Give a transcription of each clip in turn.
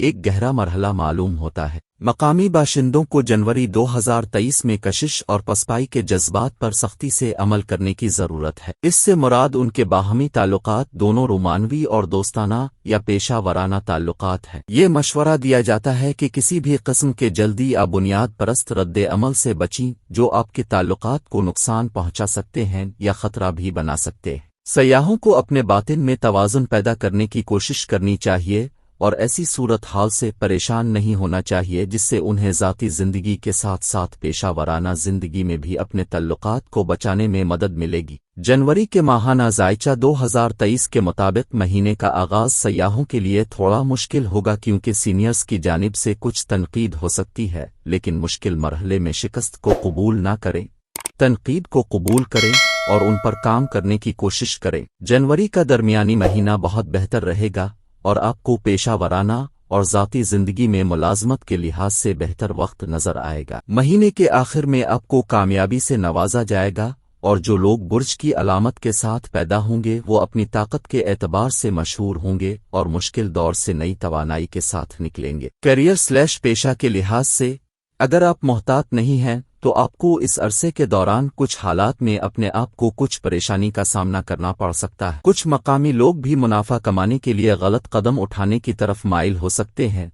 ایک گہرا مرحلہ معلوم ہوتا ہے۔ مقامی باشندوں کو جنوری 2023 میں کشش اور پسپائی کے جذبات پر سختی سے عمل کرنے کی ضرورت ہے۔ اس سے مراد ان کے باہمی تعلقات دونوں رومانوی اور دوستانہ یا پیشہ ورانہ تعلقات ہیں۔ یہ مشورہ دیا جاتا ہے کہ کسی بھی قسم کے جلدی یا بنیاد پرست رد عمل سے بچیں جو آپ کے تعلقات کو نقصان پہنچا سکتے ہیں یا خطرہ بھی بنا سکتے ہیں۔ سیاحوں کو اپنے باطن میں توازن پیدا کرنے کی کوشش کرنی چاہیے اور ایسی صورتحال سے پریشان نہیں ہونا چاہیے جس سے انہیں ذاتی زندگی کے ساتھ ساتھ پیشہ ورانہ زندگی میں بھی اپنے تعلقات کو بچانے میں مدد ملے گی۔ جنوری کے ماہانہ ذائچہ 2023 کے مطابق مہینے کا آغاز سیاحوں کے لیے تھوڑا مشکل ہوگا کیونکہ سینئرز کی جانب سے کچھ تنقید ہو سکتی ہے، لیکن مشکل مرحلے میں شکست کو قبول نہ کریں، تنقید کو قبول کریں اور ان پر کام کرنے کی کوشش کریں۔ جنوری کا درمیانی مہینہ بہت بہتر رہے گا اور آپ کو پیشہ ورانہ اور ذاتی زندگی میں ملازمت کے لحاظ سے بہتر وقت نظر آئے گا۔ مہینے کے آخر میں آپ کو کامیابی سے نوازا جائے گا اور جو لوگ برج کی علامت کے ساتھ پیدا ہوں گے وہ اپنی طاقت کے اعتبار سے مشہور ہوں گے اور مشکل دور سے نئی توانائی کے ساتھ نکلیں گے۔ کیریئر/پیشہ کے لحاظ سے اگر آپ محتاط نہیں ہیں تو آپ کو اس عرصے کے دوران کچھ حالات میں اپنے آپ کو کچھ پریشانی کا سامنا کرنا پڑ سکتا ہے۔ کچھ مقامی لوگ بھی منافع کمانے کے لیے غلط قدم اٹھانے کی طرف مائل ہو سکتے ہیں۔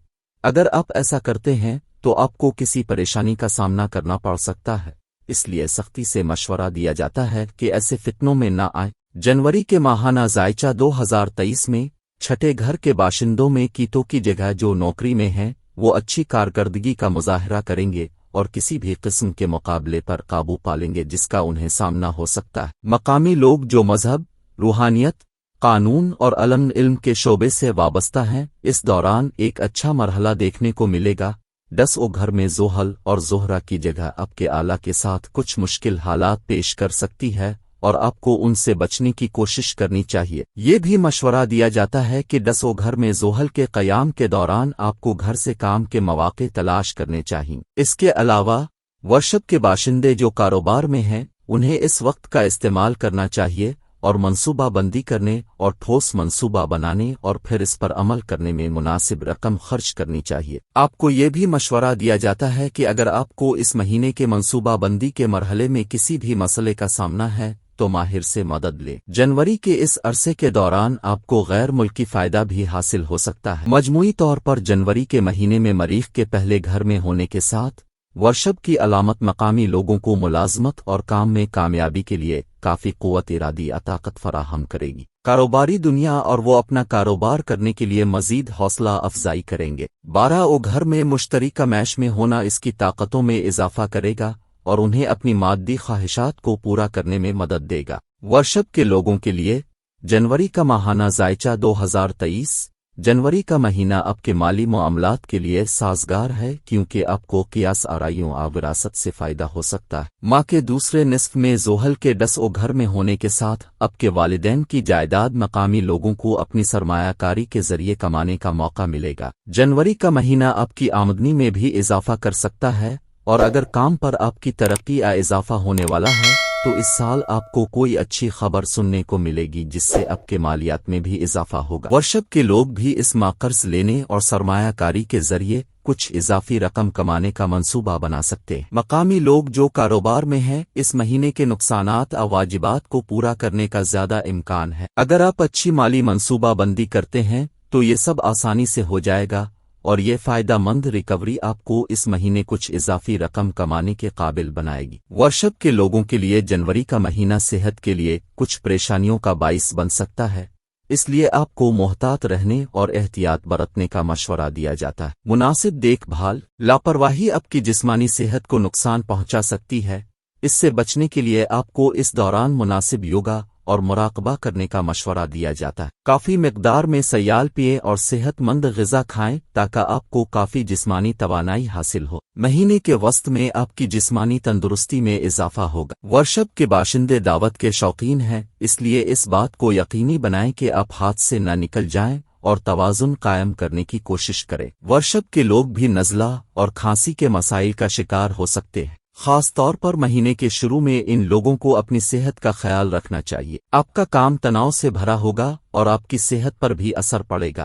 اگر آپ ایسا کرتے ہیں تو آپ کو کسی پریشانی کا سامنا کرنا پڑ سکتا ہے، اس لیے سختی سے مشورہ دیا جاتا ہے کہ ایسے فتنوں میں نہ آئیں۔ جنوری کے ماہانہ ذائچہ 2023 میں چھٹے گھر کے باشندوں میں کیتوں کی جگہ جو نوکری میں ہیں وہ اچھی کارکردگی کا مظاہرہ کریں گے اور کسی بھی قسم کے مقابلے پر قابو پالیں گے جس کا انہیں سامنا ہو سکتا ہے۔ مقامی لوگ جو مذہب، روحانیت، قانون اور علم کے شعبے سے وابستہ ہیں اس دوران ایک اچھا مرحلہ دیکھنے کو ملے گا۔ 10 گھر میں زحل اور زہرہ کی جگہ آپ کے آلہ کے ساتھ کچھ مشکل حالات پیش کر سکتی ہے اور آپ کو ان سے بچنے کی کوشش کرنی چاہیے۔ یہ بھی مشورہ دیا جاتا ہے کہ 10 گھر میں زحل کے قیام کے دوران آپ کو گھر سے کام کے مواقع تلاش کرنے چاہئیں۔ اس کے علاوہ ورشب کے باشندے جو کاروبار میں ہیں انہیں اس وقت کا استعمال کرنا چاہیے اور منصوبہ بندی کرنے اور ٹھوس منصوبہ بنانے اور پھر اس پر عمل کرنے میں مناسب رقم خرچ کرنی چاہیے۔ آپ کو یہ بھی مشورہ دیا جاتا ہے کہ اگر آپ کو اس مہینے کے منصوبہ بندی کے مرحلے میں کسی بھی مسئلے کا سامنا ہے تو ماہر سے مدد لیں۔ جنوری کے اس عرصے کے دوران آپ کو غیر ملکی فائدہ بھی حاصل ہو سکتا ہے۔ مجموعی طور پر جنوری کے مہینے میں مریخ کے پہلے گھر میں ہونے کے ساتھ ورشب کی علامت مقامی لوگوں کو ملازمت اور کام میں کامیابی کے لیے کافی قوت ارادی طاقت فراہم کرے گی۔ کاروباری دنیا اور وہ اپنا کاروبار کرنے کے لیے مزید حوصلہ افزائی کریں گے۔ 12 گھر میں مشترکہ میش میں ہونا اس کی طاقتوں میں اضافہ کرے گا اور انہیں اپنی مادی خواہشات کو پورا کرنے میں مدد دے گا۔ ورشب کے لوگوں کے لیے جنوری کا ماہانہ ذائچہ 2023 جنوری کا مہینہ آپ کے مالی معاملات کے لیے سازگار ہے کیونکہ آپ کو قیاس آرائیوں وراثت سے فائدہ ہو سکتا ہے۔ ماہ کے دوسرے نصف میں زحل کے 10 گھر میں ہونے کے ساتھ آپ کے والدین کی جائیداد مقامی لوگوں کو اپنی سرمایہ کاری کے ذریعے کمانے کا موقع ملے گا۔ جنوری کا مہینہ آپ کی آمدنی میں بھی اضافہ کر سکتا ہے اور اگر کام پر آپ کی ترقی اضافہ ہونے والا ہے تو اس سال آپ کو کوئی اچھی خبر سننے کو ملے گی جس سے آپ کے مالیات میں بھی اضافہ ہوگا۔ ورشب کے لوگ بھی اس ماہ قرض لینے اور سرمایہ کاری کے ذریعے کچھ اضافی رقم کمانے کا منصوبہ بنا سکتے ہیں۔ مقامی لوگ جو کاروبار میں ہیں اس مہینے کے نقصانات اور واجبات کو پورا کرنے کا زیادہ امکان ہے۔ اگر آپ اچھی مالی منصوبہ بندی کرتے ہیں تو یہ سب آسانی سے ہو جائے گا اور یہ فائدہ مند ریکوری آپ کو اس مہینے کچھ اضافی رقم کمانے کے قابل بنائے گی۔ ورشب کے لوگوں کے لیے جنوری کا مہینہ صحت کے لیے کچھ پریشانیوں کا باعث بن سکتا ہے، اس لیے آپ کو محتاط رہنے اور احتیاط برتنے کا مشورہ دیا جاتا ہے۔ مناسب دیکھ بھال، لاپرواہی آپ کی جسمانی صحت کو نقصان پہنچا سکتی ہے، اس سے بچنے کے لیے آپ کو اس دوران مناسب یوگا اور مراقبہ کرنے کا مشورہ دیا جاتا ہے۔ کافی مقدار میں سیال پئیں اور صحت مند غذا کھائیں تاکہ آپ کو کافی جسمانی توانائی حاصل ہو۔ مہینے کے وسط میں آپ کی جسمانی تندرستی میں اضافہ ہوگا۔ ورشب کے باشندے دعوت کے شوقین ہیں، اس لیے اس بات کو یقینی بنائیں کہ آپ ہاتھ سے نہ نکل جائیں اور توازن قائم کرنے کی کوشش کریں۔ ورشب کے لوگ بھی نزلہ اور کھانسی کے مسائل کا شکار ہو سکتے ہیں، خاص طور پر مہینے کے شروع میں ان لوگوں کو اپنی صحت کا خیال رکھنا چاہیے۔ آپ کا کام تناؤ سے بھرا ہوگا اور آپ کی صحت پر بھی اثر پڑے گا۔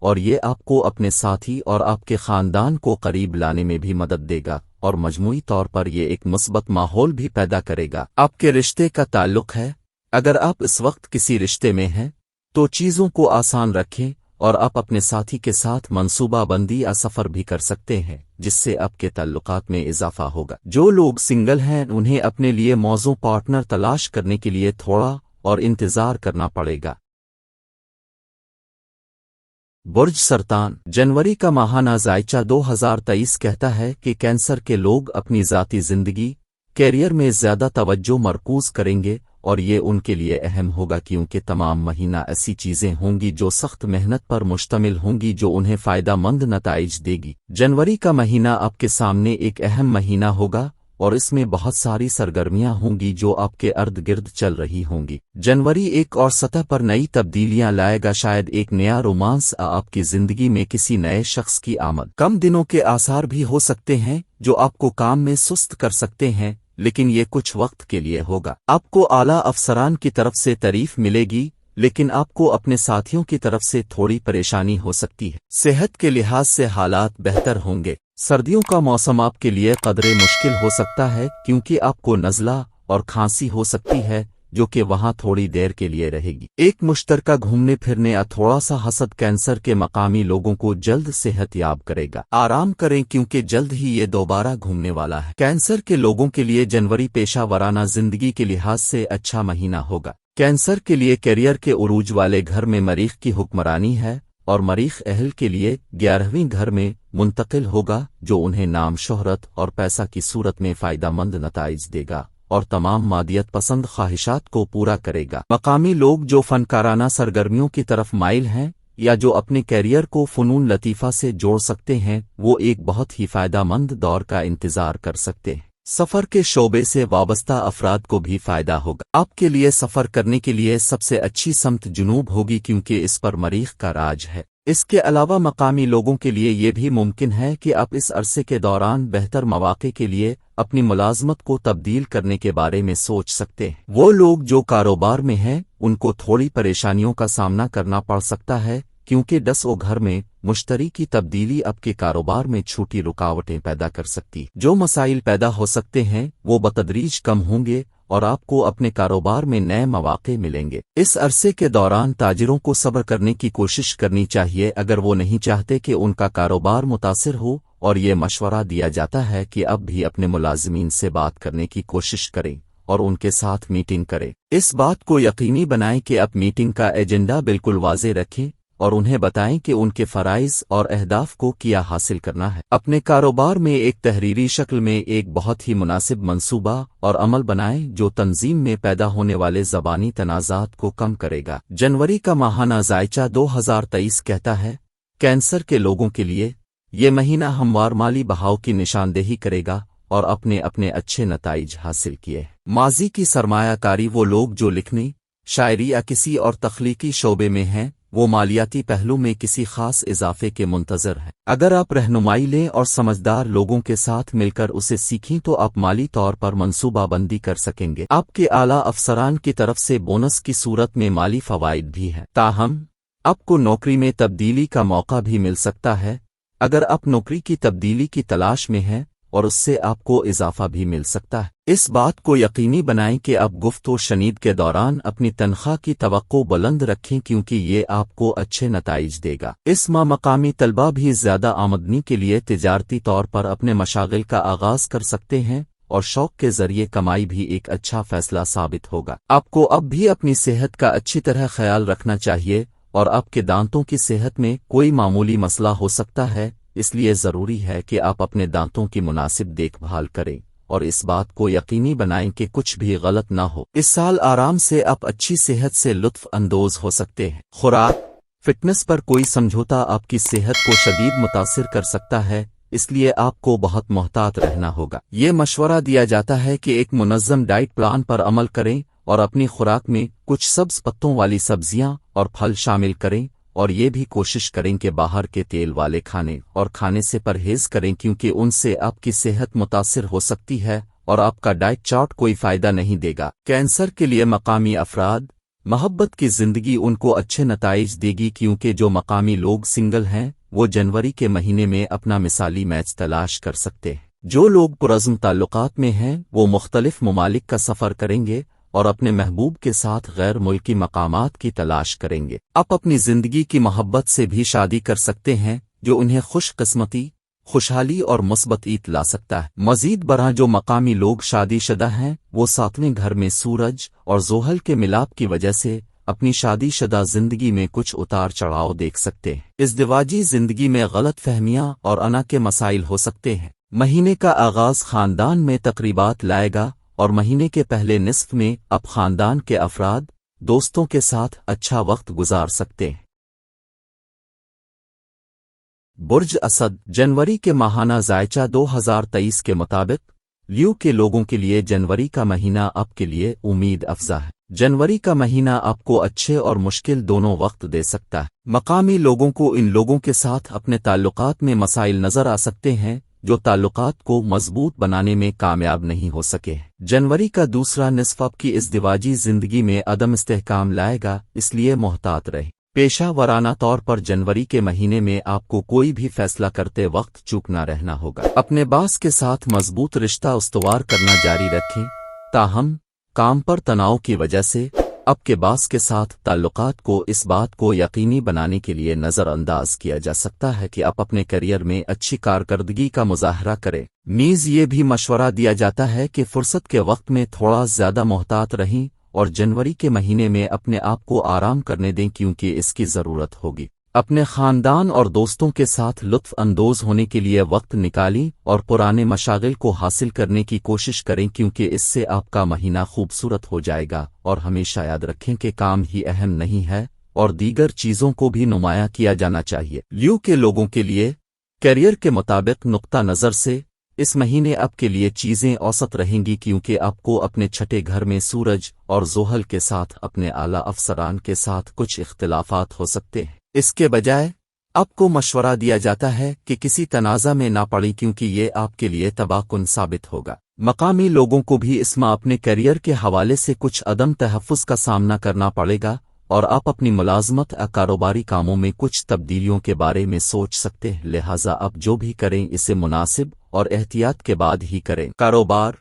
اور یہ آپ کو اپنے ساتھی اور آپ کے خاندان کو قریب لانے میں بھی مدد دے گا اور مجموعی طور پر یہ ایک مثبت ماحول بھی پیدا کرے گا۔ آپ کے رشتے کا تعلق ہے، اگر آپ اس وقت کسی رشتے میں ہیں تو چیزوں کو آسان رکھیں اور آپ اپنے ساتھی کے ساتھ منصوبہ بندی یا سفر بھی کر سکتے ہیں جس سے آپ کے تعلقات میں اضافہ ہوگا۔ جو لوگ سنگل ہیں انہیں اپنے لیے موزوں پارٹنر تلاش کرنے کے لیے تھوڑا اور انتظار کرنا پڑے گا۔ برج سرطان، جنوری کا ماہانہ ذائچہ 2023 کہتا ہے کہ کینسر کے لوگ اپنی ذاتی زندگی، کیریئر میں زیادہ توجہ مرکوز کریں گے اور یہ ان کے لیے اہم ہوگا کیونکہ تمام مہینہ ایسی چیزیں ہوں گی جو سخت محنت پر مشتمل ہوں گی جو انہیں فائدہ مند نتائج دے گی۔ جنوری کا مہینہ آپ کے سامنے ایک اہم مہینہ ہوگا اور اس میں بہت ساری سرگرمیاں ہوں گی جو آپ کے ارد گرد چل رہی ہوں گی۔ جنوری ایک اور سطح پر نئی تبدیلیاں لائے گا، شاید ایک نیا رومانس آپ کی زندگی میں کسی نئے شخص کی آمد۔ کم دنوں کے آثار بھی ہو سکتے ہیں جو آپ کو کام میں سست کر سکتے ہیں، لیکن یہ کچھ وقت کے لیے ہوگا۔ آپ کو اعلیٰ افسران کی طرف سے تعریف ملے گی، لیکن آپ کو اپنے ساتھیوں کی طرف سے تھوڑی پریشانی ہو سکتی ہے۔ صحت کے لحاظ سے حالات بہتر ہوں گے۔ سردیوں کا موسم آپ کے لیے قدرے مشکل ہو سکتا ہے کیونکہ آپ کو نزلہ اور کھانسی ہو سکتی ہے جو کہ وہاں تھوڑی دیر کے لیے رہے گی۔ ایک مشترکہ گھومنے پھرنے یا تھوڑا سا حسد کینسر کے مقامی لوگوں کو جلد صحت یاب کرے گا۔ آرام کریں کیونکہ جلد ہی یہ دوبارہ گھومنے والا ہے۔ کینسر کے لوگوں کے لیے جنوری پیشہ ورانہ زندگی کے لحاظ سے اچھا مہینہ ہوگا۔ کینسر کے لیے کیریئر کے عروج والے گھر میں مریخ کی حکمرانی ہے اور مریخ اہل کے لیے 11ویں گھر میں منتقل ہوگا جو انہیں نام، شہرت اور پیسہ کی صورت میں فائدہ مند نتائج دے گا اور تمام مادیت پسند خواہشات کو پورا کرے گا۔ مقامی لوگ جو فنکارانہ سرگرمیوں کی طرف مائل ہیں یا جو اپنے کیریئر کو فنون لطیفہ سے جوڑ سکتے ہیں وہ ایک بہت ہی فائدہ مند دور کا انتظار کر سکتے ہیں۔ سفر کے شعبے سے وابستہ افراد کو بھی فائدہ ہوگا۔ آپ کے لیے سفر کرنے کے لیے سب سے اچھی سمت جنوب ہوگی کیونکہ اس پر مریخ کا راج ہے۔ اس کے علاوہ مقامی لوگوں کے لیے یہ بھی ممکن ہے کہ آپ اس عرصے کے دوران بہتر مواقع کے لیے اپنی ملازمت کو تبدیل کرنے کے بارے میں سوچ سکتے ہیں۔ وہ لوگ جو کاروبار میں ہیں ان کو تھوڑی پریشانیوں کا سامنا کرنا پڑ سکتا ہے کیونکہ 10 گھر میں مشتری کی تبدیلی آپ کے کاروبار میں چھوٹی رکاوٹیں پیدا کر سکتی۔ جو مسائل پیدا ہو سکتے ہیں وہ بتدریج کم ہوں گے اور آپ کو اپنے کاروبار میں نئے مواقع ملیں گے۔ اس عرصے کے دوران تاجروں کو صبر کرنے کی کوشش کرنی چاہیے اگر وہ نہیں چاہتے کہ ان کا کاروبار متاثر ہو، اور یہ مشورہ دیا جاتا ہے کہ اب بھی اپنے ملازمین سے بات کرنے کی کوشش کریں اور ان کے ساتھ میٹنگ کریں۔ اس بات کو یقینی بنائیں کہ آپ میٹنگ کا ایجنڈا بالکل واضح رکھیں اور انہیں بتائیں کہ ان کے فرائض اور اہداف کو کیا حاصل کرنا ہے۔ اپنے کاروبار میں ایک تحریری شکل میں ایک بہت ہی مناسب منصوبہ اور عمل بنائیں جو تنظیم میں پیدا ہونے والے زبانی تنازعات کو کم کرے گا۔ جنوری کا ماہانہ ذائچہ 2023 کہتا ہے کینسر کے لوگوں کے لیے یہ مہینہ ہموار مالی بہاؤ کی نشاندہی کرے گا اور اپنے اچھے نتائج حاصل کیے۔ ماضی کی سرمایہ کاری، وہ لوگ جو لکھنے، شاعری یا کسی اور تخلیقی شعبے میں ہیں وہ مالیاتی پہلو میں کسی خاص اضافے کے منتظر ہیں۔ اگر آپ رہنمائی لیں اور سمجھدار لوگوں کے ساتھ مل کر اسے سیکھیں تو آپ مالی طور پر منصوبہ بندی کر سکیں گے۔ آپ کے اعلیٰ افسران کی طرف سے بونس کی صورت میں مالی فوائد بھی ہیں، تاہم آپ کو نوکری میں تبدیلی کا موقع بھی مل سکتا ہے اگر آپ نوکری کی تبدیلی کی تلاش میں ہیں، اور اس سے آپ کو اضافہ بھی مل سکتا ہے۔ اس بات کو یقینی بنائیں کہ آپ گفت و شنید کے دوران اپنی تنخواہ کی توقع بلند رکھیں کیونکہ یہ آپ کو اچھے نتائج دے گا۔ اس ماہ مقامی طلبہ بھی زیادہ آمدنی کے لیے تجارتی طور پر اپنے مشاغل کا آغاز کر سکتے ہیں اور شوق کے ذریعے کمائی بھی ایک اچھا فیصلہ ثابت ہوگا۔ آپ کو اب بھی اپنی صحت کا اچھی طرح خیال رکھنا چاہیے اور آپ کے دانتوں کی صحت میں کوئی معمولی مسئلہ ہو سکتا ہے، اس لیے ضروری ہے کہ آپ اپنے دانتوں کی مناسب دیکھ بھال کریں اور اس بات کو یقینی بنائیں کہ کچھ بھی غلط نہ ہو۔ اس سال آرام سے آپ اچھی صحت سے لطف اندوز ہو سکتے ہیں۔ خوراک، فٹنس پر کوئی سمجھوتا آپ کی صحت کو شدید متاثر کر سکتا ہے، اس لیے آپ کو بہت محتاط رہنا ہوگا۔ یہ مشورہ دیا جاتا ہے کہ ایک منظم ڈائٹ پلان پر عمل کریں اور اپنی خوراک میں کچھ سبز پتوں والی سبزیاں اور پھل شامل کریں، اور یہ بھی کوشش کریں کہ باہر کے تیل والے کھانے سے پرہیز کریں کیونکہ ان سے آپ کی صحت متاثر ہو سکتی ہے اور آپ کا ڈائٹ چارٹ کوئی فائدہ نہیں دے گا۔ کینسر کے لیے مقامی افراد محبت کی زندگی ان کو اچھے نتائج دے گی کیونکہ جو مقامی لوگ سنگل ہیں وہ جنوری کے مہینے میں اپنا مثالی میچ تلاش کر سکتے ہیں۔ جو لوگ پرعزم تعلقات میں ہیں وہ مختلف ممالک کا سفر کریں گے اور اپنے محبوب کے ساتھ غیر ملکی مقامات کی تلاش کریں گے۔ آپ اپنی زندگی کی محبت سے بھی شادی کر سکتے ہیں جو انہیں خوش قسمتی، خوشحالی اور مثبت عید لا سکتا ہے۔ مزید برآں جو مقامی لوگ شادی شدہ ہیں وہ ساتویں گھر میں سورج اور زحل کے ملاپ کی وجہ سے اپنی شادی شدہ زندگی میں کچھ اتار چڑھاؤ دیکھ سکتے ہیں۔ ازدواجی زندگی میں غلط فہمیاں اور انا کے مسائل ہو سکتے ہیں۔ مہینے کا آغاز خاندان میں تقریبات لائے گا اور مہینے کے پہلے نصف میں آپ خاندان کے افراد، دوستوں کے ساتھ اچھا وقت گزار سکتے ہیں۔ برج اسد جنوری کے ماہانہ ذائچہ 2023 کے مطابق لیو کے لوگوں کے لیے جنوری کا مہینہ آپ کے لیے امید افزا ہے۔ جنوری کا مہینہ آپ کو اچھے اور مشکل دونوں وقت دے سکتا ہے۔ مقامی لوگوں کو ان لوگوں کے ساتھ اپنے تعلقات میں مسائل نظر آ سکتے ہیں جو تعلقات کو مضبوط بنانے میں کامیاب نہیں ہو سکے۔ جنوری کا دوسرا نصف آپ کی ازدواجی زندگی میں عدم استحکام لائے گا، اس لیے محتاط رہیں۔ پیشہ ورانہ طور پر جنوری کے مہینے میں آپ کو کوئی بھی فیصلہ کرتے وقت چوک نہ رہنا ہوگا۔ اپنے باس کے ساتھ مضبوط رشتہ استوار کرنا جاری رکھیں، تاہم کام پر تناؤ کی وجہ سے آپ کے باس کے ساتھ تعلقات کو اس بات کو یقینی بنانے کے لیے نظر انداز کیا جا سکتا ہے کہ آپ اپنے کیریئر میں اچھی کارکردگی کا مظاہرہ کریں۔ نیز یہ بھی مشورہ دیا جاتا ہے کہ فرصت کے وقت میں تھوڑا زیادہ محتاط رہیں اور جنوری کے مہینے میں اپنے آپ کو آرام کرنے دیں کیونکہ اس کی ضرورت ہوگی۔ اپنے خاندان اور دوستوں کے ساتھ لطف اندوز ہونے کے لیے وقت نکالیں اور پرانے مشاغل کو حاصل کرنے کی کوشش کریں کیونکہ اس سے آپ کا مہینہ خوبصورت ہو جائے گا۔ اور ہمیشہ یاد رکھیں کہ کام ہی اہم نہیں ہے اور دیگر چیزوں کو بھی نمایاں کیا جانا چاہیے۔ لیو کے لوگوں کے لیے کیریئر کے مطابق نقطہ نظر سے اس مہینے آپ کے لیے چیزیں اوسط رہیں گی کیونکہ آپ کو اپنے چھٹے گھر میں سورج اور زحل کے ساتھ اپنے اعلیٰ افسران کے ساتھ کچھ اختلافات ہو سکتے ہیں۔ اس کے بجائے آپ کو مشورہ دیا جاتا ہے کہ کسی تنازع میں نہ پڑیں کیونکہ یہ آپ کے لیے تباہ کن ثابت ہوگا۔ مقامی لوگوں کو بھی اس ماہ اپنے کیریئر کے حوالے سے کچھ عدم تحفظ کا سامنا کرنا پڑے گا اور آپ اپنی ملازمت یا کاروباری کاموں میں کچھ تبدیلیوں کے بارے میں سوچ سکتے ہیں، لہٰذا آپ جو بھی کریں اسے مناسب اور احتیاط کے بعد ہی کریں۔ کاروبار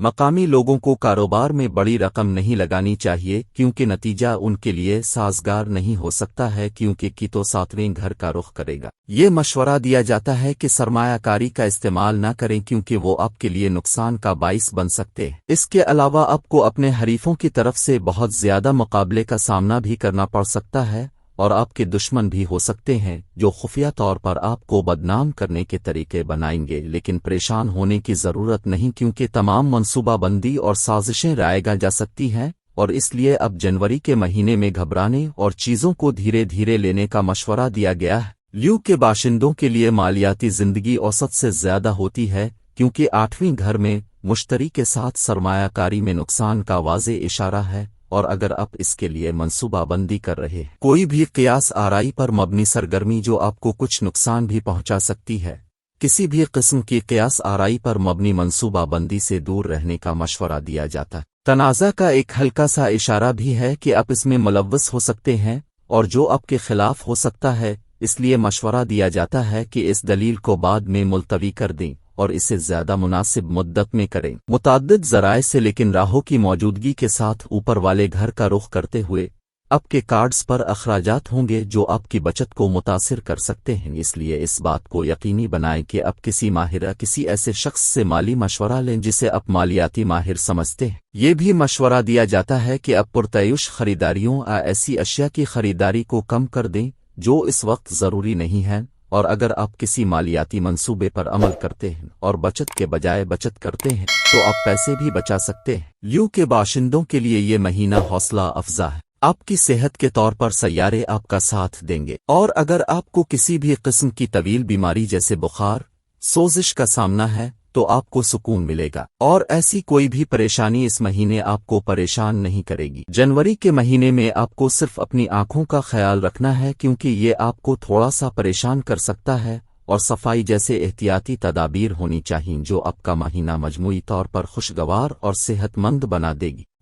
مقامی لوگوں کو کاروبار میں بڑی رقم نہیں لگانی چاہیے کیونکہ نتیجہ ان کے لیے سازگار نہیں ہو سکتا ہے کیونکہ کیتو ساتویں گھر کا رخ کرے گا۔ یہ مشورہ دیا جاتا ہے کہ سرمایہ کاری کا استعمال نہ کریں کیونکہ وہ آپ کے لیے نقصان کا باعث بن سکتے ہیں۔ اس کے علاوہ آپ کو اپنے حریفوں کی طرف سے بہت زیادہ مقابلے کا سامنا بھی کرنا پڑ سکتا ہے اور آپ کے دشمن بھی ہو سکتے ہیں جو خفیہ طور پر آپ کو بدنام کرنے کے طریقے بنائیں گے، لیکن پریشان ہونے کی ضرورت نہیں کیونکہ تمام منصوبہ بندی اور سازشیں رائے جا سکتی ہیں اور اس لیے اب جنوری کے مہینے میں گھبرانے اور چیزوں کو دھیرے دھیرے لینے کا مشورہ دیا گیا ہے۔ لیو کے باشندوں کے لیے مالیاتی زندگی اوسط سے زیادہ ہوتی ہے کیونکہ 8ویں گھر میں مشتری کے ساتھ سرمایہ کاری میں نقصان کا واضح اشارہ ہے اور اگر آپ اس کے لیے منصوبہ بندی کر رہے ہیں کوئی بھی قیاس آرائی پر مبنی سرگرمی جو آپ کو کچھ نقصان بھی پہنچا سکتی ہے، کسی بھی قسم کی قیاس آرائی پر مبنی منصوبہ بندی سے دور رہنے کا مشورہ دیا جاتا ہے۔ تنازع کا ایک ہلکا سا اشارہ بھی ہے کہ آپ اس میں ملوث ہو سکتے ہیں اور جو آپ کے خلاف ہو سکتا ہے، اس لیے مشورہ دیا جاتا ہے کہ اس دلیل کو بعد میں ملتوی کر دیں اور اسے زیادہ مناسب مدت میں کریں۔ متعدد ذرائع سے لیکن راہو کی موجودگی کے ساتھ اوپر والے گھر کا رخ کرتے ہوئے آپ کے کارڈز پر اخراجات ہوں گے جو آپ کی بچت کو متاثر کر سکتے ہیں، اس لیے اس بات کو یقینی بنائیں کہ آپ کسی ماہر یا کسی ایسے شخص سے مالی مشورہ لیں جسے آپ مالیاتی ماہر سمجھتے ہیں۔ یہ بھی مشورہ دیا جاتا ہے کہ آپ پرتعیش خریداریوں یا ایسی اشیاء کی خریداری کو کم کر دیں جو اس وقت ضروری نہیں ہے، اور اگر آپ کسی مالیاتی منصوبے پر عمل کرتے ہیں اور بچت کے بجائے بچت کرتے ہیں تو آپ پیسے بھی بچا سکتے ہیں۔ لیو کے باشندوں کے لیے یہ مہینہ حوصلہ افزا ہے، آپ کی صحت کے طور پر سیارے آپ کا ساتھ دیں گے اور اگر آپ کو کسی بھی قسم کی طویل بیماری جیسے بخار، سوزش کا سامنا ہے تو آپ کو سکون ملے گا اور ایسی کوئی بھی پریشانی اس مہینے آپ کو پریشان نہیں کرے گی۔ جنوری کے مہینے میں آپ کو صرف اپنی آنکھوں کا خیال رکھنا ہے کیونکہ یہ آپ کو تھوڑا سا پریشان کر سکتا ہے اور صفائی جیسے احتیاطی تدابیر ہونی چاہئیں جو آپ کا مہینہ مجموعی طور پر خوشگوار اور صحت مند بنا دے گی۔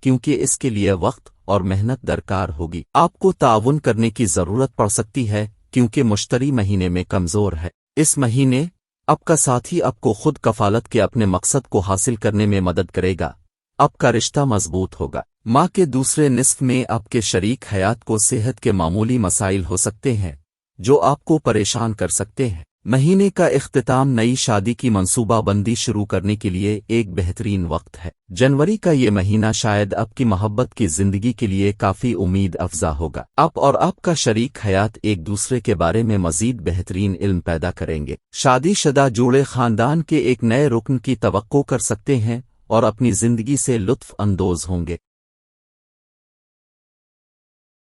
کیونکہ اس کے لیے وقت اور محنت درکار ہوگی۔ آپ کو تعاون کرنے کی ضرورت پڑ سکتی ہے کیونکہ مشتری مہینے میں کمزور ہے۔ اس مہینے آپ کا ساتھی آپ کو خود کفالت کے اپنے مقصد کو حاصل کرنے میں مدد کرے گا۔ آپ کا رشتہ مضبوط ہوگا۔ ماہ کے دوسرے نصف میں آپ کے شریک حیات کو صحت کے معمولی مسائل ہو سکتے ہیں جو آپ کو پریشان کر سکتے ہیں۔ مہینے کا اختتام نئی شادی کی منصوبہ بندی شروع کرنے کے لیے ایک بہترین وقت ہے۔ جنوری کا یہ مہینہ شاید آپ کی محبت کی زندگی کے لیے کافی امید افزا ہوگا۔ آپ اور آپ کا شریک حیات ایک دوسرے کے بارے میں مزید بہترین علم پیدا کریں گے۔ شادی شدہ جوڑے خاندان کے ایک نئے رکن کی توقع کر سکتے ہیں اور اپنی زندگی سے لطف اندوز ہوں گے۔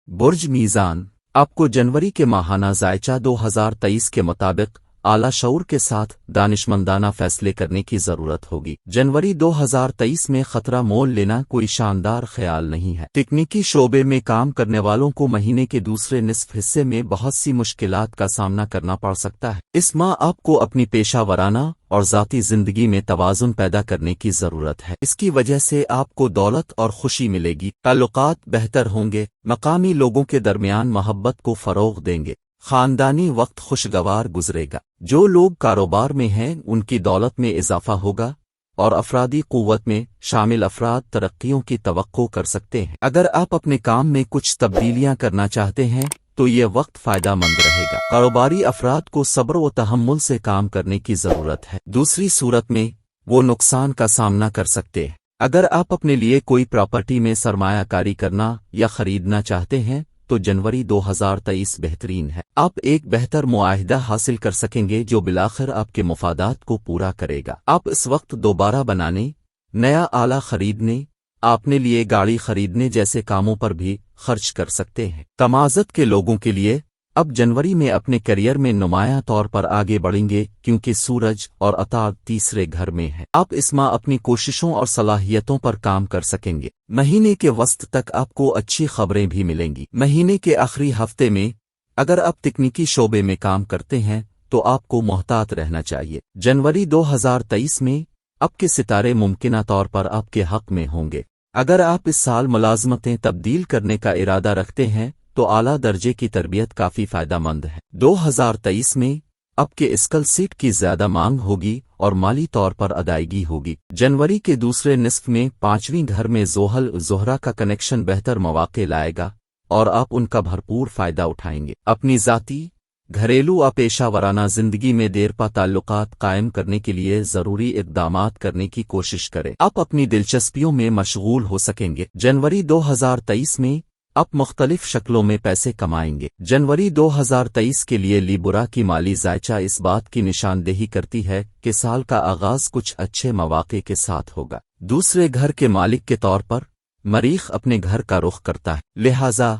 برج میزان، آپ کو جنوری کے ماہانہ ذائچہ 2023 کے مطابق اعلی شعور کے ساتھ دانشمندانہ فیصلے کرنے کی ضرورت ہوگی۔ جنوری 2023 میں خطرہ مول لینا کوئی شاندار خیال نہیں ہے۔ تکنیکی شعبے میں کام کرنے والوں کو مہینے کے دوسرے نصف حصے میں بہت سی مشکلات کا سامنا کرنا پڑ سکتا ہے۔ اس ماہ آپ کو اپنی پیشہ ورانہ اور ذاتی زندگی میں توازن پیدا کرنے کی ضرورت ہے۔ اس کی وجہ سے آپ کو دولت اور خوشی ملے گی۔ تعلقات بہتر ہوں گے۔ مقامی لوگوں کے درمیان محبت کو فروغ دیں گے۔ خاندانی وقت خوشگوار گزرے گا۔ جو لوگ کاروبار میں ہیں ان کی دولت میں اضافہ ہوگا اور افرادی قوت میں شامل افراد ترقیوں کی توقع کر سکتے ہیں۔ اگر آپ اپنے کام میں کچھ تبدیلیاں کرنا چاہتے ہیں تو یہ وقت فائدہ مند رہے گا۔ کاروباری افراد کو صبر و تحمل سے کام کرنے کی ضرورت ہے، دوسری صورت میں وہ نقصان کا سامنا کر سکتے ہیں۔ اگر آپ اپنے لیے کوئی پراپرٹی میں سرمایہ کاری کرنا یا خریدنا چاہتے ہیں تو جنوری 2023 بہترین ہے۔ آپ ایک بہتر معاہدہ حاصل کر سکیں گے جو بالآخر آپ کے مفادات کو پورا کرے گا۔ آپ اس وقت دوبارہ بنانے، نیا آلہ خریدنے، اپنے لیے گاڑی خریدنے جیسے کاموں پر بھی خرچ کر سکتے ہیں۔ تمازت کے لوگوں کے لیے اب جنوری میں اپنے کیریئر میں نمایاں طور پر آگے بڑھیں گے کیونکہ سورج اور عطارد تیسرے گھر میں ہے۔ آپ اس ماہ اپنی کوششوں اور صلاحیتوں پر کام کر سکیں گے۔ مہینے کے وسط تک آپ کو اچھی خبریں بھی ملیں گی۔ مہینے کے آخری ہفتے میں اگر آپ تکنیکی شعبے میں کام کرتے ہیں تو آپ کو محتاط رہنا چاہیے۔ جنوری 2023 میں آپ کے ستارے ممکنہ طور پر آپ کے حق میں ہوں گے۔ اگر آپ اس سال ملازمتیں تبدیل کرنے کا ارادہ رکھتے ہیں تو اعلیٰ درجے کی تربیت کافی فائدہ مند ہے۔ 2023 میں آپ کے اسکل سیٹ کی زیادہ مانگ ہوگی اور مالی طور پر ادائیگی ہوگی۔ جنوری کے دوسرے نصف میں 5ویں گھر میں زحل زہرہ کا کنیکشن بہتر مواقع لائے گا اور آپ ان کا بھرپور فائدہ اٹھائیں گے۔ اپنی ذاتی، گھریلو اور پیشہ ورانہ زندگی میں دیرپا تعلقات قائم کرنے کے لیے ضروری اقدامات کرنے کی کوشش کریں۔ آپ اپنی دلچسپیوں میں مشغول ہو سکیں گے۔ جنوری 2023 میں آپ مختلف شکلوں میں پیسے کمائیں گے۔ جنوری 2023 کے لیے لیبرا کی مالی ذائچہ اس بات کی نشاندہی کرتی ہے کہ سال کا آغاز کچھ اچھے مواقع کے ساتھ ہوگا۔ دوسرے گھر کے مالک کے طور پر مریخ اپنے گھر کا رخ کرتا ہے، لہذا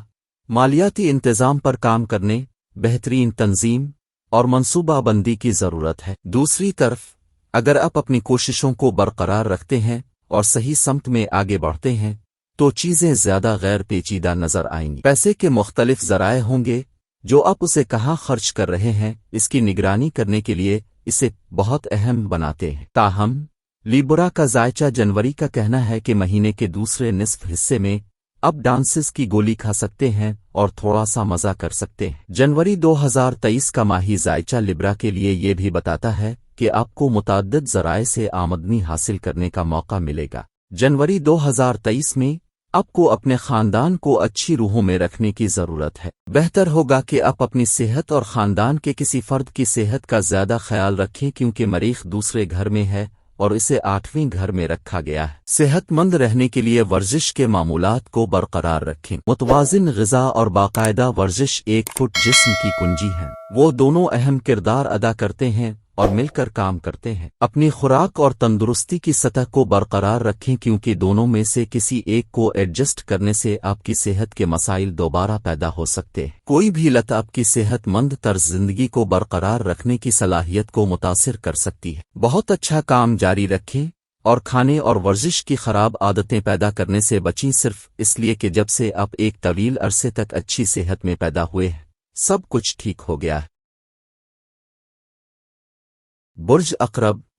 مالیاتی انتظام پر کام کرنے، بہترین تنظیم اور منصوبہ بندی کی ضرورت ہے۔ دوسری طرف اگر آپ اپنی کوششوں کو برقرار رکھتے ہیں اور صحیح سمت میں آگے بڑھتے ہیں تو چیزیں زیادہ غیر پیچیدہ نظر آئیں گی۔ پیسے کے مختلف ذرائع ہوں گے جو آپ اسے کہاں خرچ کر رہے ہیں اس کی نگرانی کرنے کے لیے اسے بہت اہم بناتے ہیں۔ تاہم لیبرا کا ذائچہ جنوری کا کہنا ہے کہ مہینے کے دوسرے نصف حصے میں آپ ڈانسز کی گولی کھا سکتے ہیں اور تھوڑا سا مزہ کر سکتے ہیں۔ جنوری 2023 کا ماہی ذائچہ لیبرا کے لیے یہ بھی بتاتا ہے کہ آپ کو متعدد ذرائع سے آمدنی حاصل کرنے کا موقع ملے گا۔ جنوری 2023 میں آپ کو اپنے خاندان کو اچھی روحوں میں رکھنے کی ضرورت ہے۔ بہتر ہوگا کہ آپ اپنی صحت اور خاندان کے کسی فرد کی صحت کا زیادہ خیال رکھیں کیونکہ مریخ دوسرے گھر میں ہے اور اسے 8ویں گھر میں رکھا گیا ہے۔ صحت مند رہنے کے لیے ورزش کے معمولات کو برقرار رکھیں۔ متوازن غذا اور باقاعدہ ورزش ایک فٹ جسم کی کنجی ہے۔ وہ دونوں اہم کردار ادا کرتے ہیں اور مل کر کام کرتے ہیں۔ اپنی خوراک اور تندرستی کی سطح کو برقرار رکھیں کیونکہ دونوں میں سے کسی ایک کو ایڈجسٹ کرنے سے آپ کی صحت کے مسائل دوبارہ پیدا ہو سکتے ہیں۔ کوئی بھی لت آپ کی صحت مند طرز زندگی کو برقرار رکھنے کی صلاحیت کو متاثر کر سکتی ہے۔ بہت اچھا کام جاری رکھیں اور کھانے اور ورزش کی خراب عادتیں پیدا کرنے سے بچیں صرف اس لیے کہ جب سے آپ ایک طویل عرصے تک اچھی صحت میں پیدا ہوئے ہیں سب کچھ ٹھیک ہو گیا ہے۔ برج عقرب،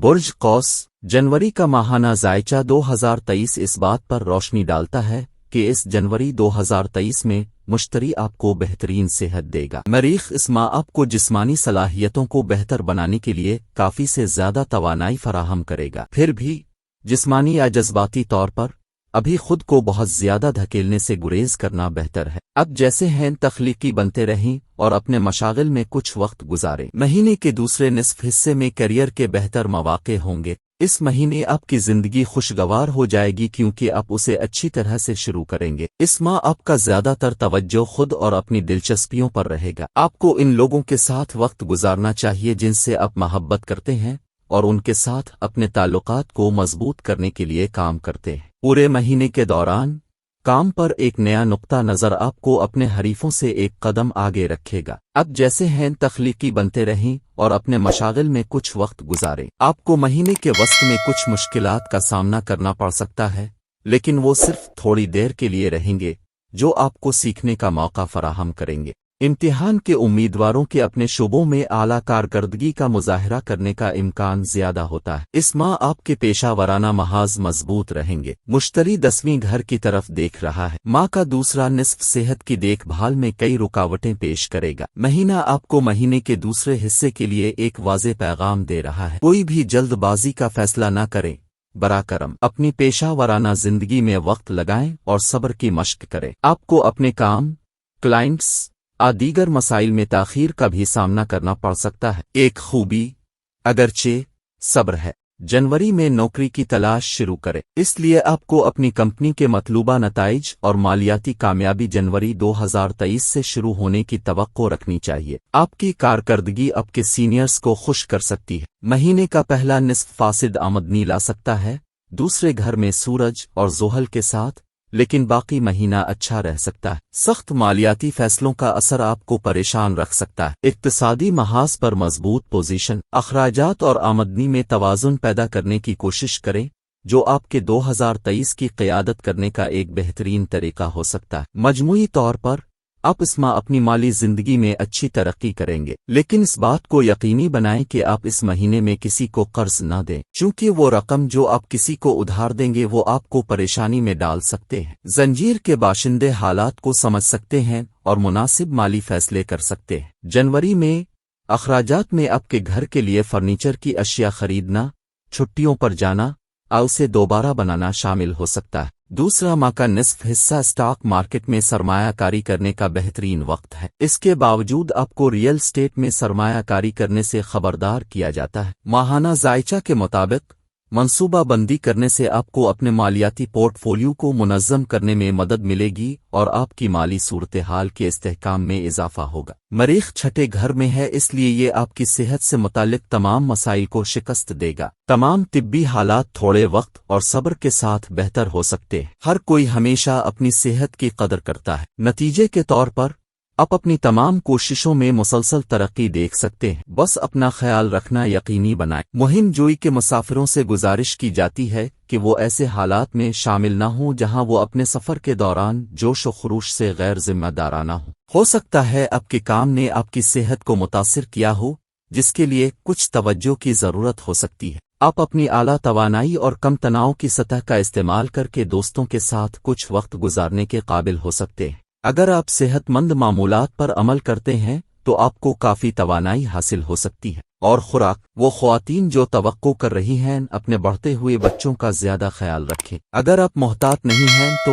برج قوس جنوری کا ماہانہ ذائچہ 2023 اس بات پر روشنی ڈالتا ہے کہ اس جنوری 2023 میں مشتری آپ کو بہترین صحت دے گا۔ مریخ اس ماہ آپ کو جسمانی صلاحیتوں کو بہتر بنانے کے لیے کافی سے زیادہ توانائی فراہم کرے گا۔ پھر بھی جسمانی یا جذباتی طور پر ابھی خود کو بہت زیادہ دھکیلنے سے گریز کرنا بہتر ہے۔ اب جیسے ہیں تخلیقی بنتے رہیں اور اپنے مشاغل میں کچھ وقت گزاریں۔ مہینے کے دوسرے نصف حصے میں کیریئر کے بہتر مواقع ہوں گے۔ اس مہینے آپ کی زندگی خوشگوار ہو جائے گی کیونکہ آپ اسے اچھی طرح سے شروع کریں گے۔ اس ماہ آپ کا زیادہ تر توجہ خود اور اپنی دلچسپیوں پر رہے گا۔ آپ کو ان لوگوں کے ساتھ وقت گزارنا چاہیے جن سے آپ محبت کرتے ہیں اور ان کے ساتھ اپنے تعلقات کو مضبوط کرنے کے لیے کام کرتے ہیں۔ پورے مہینے کے دوران کام پر ایک نیا نقطہ نظر آپ کو اپنے حریفوں سے ایک قدم آگے رکھے گا۔ اب جیسے ہیں تخلیقی بنتے رہیں اور اپنے مشاغل میں کچھ وقت گزاریں۔ آپ کو مہینے کے وسط میں کچھ مشکلات کا سامنا کرنا پڑ سکتا ہے لیکن وہ صرف تھوڑی دیر کے لیے رہیں گے جو آپ کو سیکھنے کا موقع فراہم کریں گے۔ امتحان کے امیدواروں کے اپنے شعبوں میں اعلیٰ کارکردگی کا مظاہرہ کرنے کا امکان زیادہ ہوتا ہے۔ اس ماہ آپ کے پیشہ ورانہ محاذ مضبوط رہیں گے۔ مشتری 10ویں گھر کی طرف دیکھ رہا ہے۔ ماہ کا دوسرا نصف صحت کی دیکھ بھال میں کئی رکاوٹیں پیش کرے گا۔ مہینہ آپ کو مہینے کے دوسرے حصے کے لیے ایک واضح پیغام دے رہا ہے۔ کوئی بھی جلد بازی کا فیصلہ نہ کریں۔ براہ کرم اپنی پیشہ ورانہ زندگی میں وقت لگائیں اور صبر کی مشق کریں۔ آپ کو اپنے کام، کلائنٹس دیگر مسائل میں تاخیر کا بھی سامنا کرنا پڑ سکتا ہے۔ ایک خوبی اگرچہ صبر ہے۔ جنوری میں نوکری کی تلاش شروع کریں۔ اس لیے آپ کو اپنی کمپنی کے مطلوبہ نتائج اور مالیاتی کامیابی جنوری 2023 سے شروع ہونے کی توقع رکھنی چاہیے۔ آپ کی کارکردگی آپ کے سینئرز کو خوش کر سکتی ہے۔ مہینے کا پہلا نصف فاسد آمدنی لا سکتا ہے دوسرے گھر میں سورج اور زحل کے ساتھ، لیکن باقی مہینہ اچھا رہ سکتا ہے۔ سخت مالیاتی فیصلوں کا اثر آپ کو پریشان رکھ سکتا ہے۔ اقتصادی محاذ پر مضبوط پوزیشن، اخراجات اور آمدنی میں توازن پیدا کرنے کی کوشش کریں جو آپ کے 2023 کی قیادت کرنے کا ایک بہترین طریقہ ہو سکتا ہے۔ مجموعی طور پر آپ اس ماہ اپنی مالی زندگی میں اچھی ترقی کریں گے لیکن اس بات کو یقینی بنائیں کہ آپ اس مہینے میں کسی کو قرض نہ دیں چونکہ وہ رقم جو آپ کسی کو ادھار دیں گے وہ آپ کو پریشانی میں ڈال سکتے ہیں۔ زنجیر کے باشندے حالات کو سمجھ سکتے ہیں اور مناسب مالی فیصلے کر سکتے ہیں۔ جنوری میں اخراجات میں آپ کے گھر کے لیے فرنیچر کی اشیاء خریدنا، چھٹیوں پر جانا اور اسے دوبارہ بنانا شامل ہو سکتا ہے۔ دوسرا ماہ کا نصف حصہ اسٹاک مارکیٹ میں سرمایہ کاری کرنے کا بہترین وقت ہے۔ اس کے باوجود آپ کو ریئل اسٹیٹ میں سرمایہ کاری کرنے سے خبردار کیا جاتا ہے۔ ماہانہ ذائچہ کے مطابق منصوبہ بندی کرنے سے آپ کو اپنے مالیاتی پورٹ فولیو کو منظم کرنے میں مدد ملے گی اور آپ کی مالی صورتحال کے استحکام میں اضافہ ہوگا۔ مریخ چھٹے گھر میں ہے اس لیے یہ آپ کی صحت سے متعلق تمام مسائل کو شکست دے گا۔ تمام طبی حالات تھوڑے وقت اور صبر کے ساتھ بہتر ہو سکتے ہیں۔ ہر کوئی ہمیشہ اپنی صحت کی قدر کرتا ہے۔ نتیجے کے طور پر آپ اپنی تمام کوششوں میں مسلسل ترقی دیکھ سکتے ہیں۔ بس اپنا خیال رکھنا یقینی بنائیں۔ مہم جوئی کے مسافروں سے گزارش کی جاتی ہے کہ وہ ایسے حالات میں شامل نہ ہوں جہاں وہ اپنے سفر کے دوران جوش و خروش سے غیر ذمہ دارانہ ہوں۔ ہو سکتا ہے آپ کے کام نے آپ کی صحت کو متاثر کیا ہو جس کے لیے کچھ توجہ کی ضرورت ہو سکتی ہے۔ آپ اپنی اعلیٰ توانائی اور کم تناؤ کی سطح کا استعمال کر کے دوستوں کے ساتھ کچھ وقت گزارنے کے قابل ہو سکتے ہیں۔ اگر آپ صحت مند معمولات پر عمل کرتے ہیں تو آپ کو کافی توانائی حاصل ہو سکتی ہے۔ اور خوراک، وہ خواتین جو توقع کر رہی ہیں اپنے بڑھتے ہوئے بچوں کا زیادہ خیال رکھیں۔ اگر آپ محتاط نہیں ہیں تو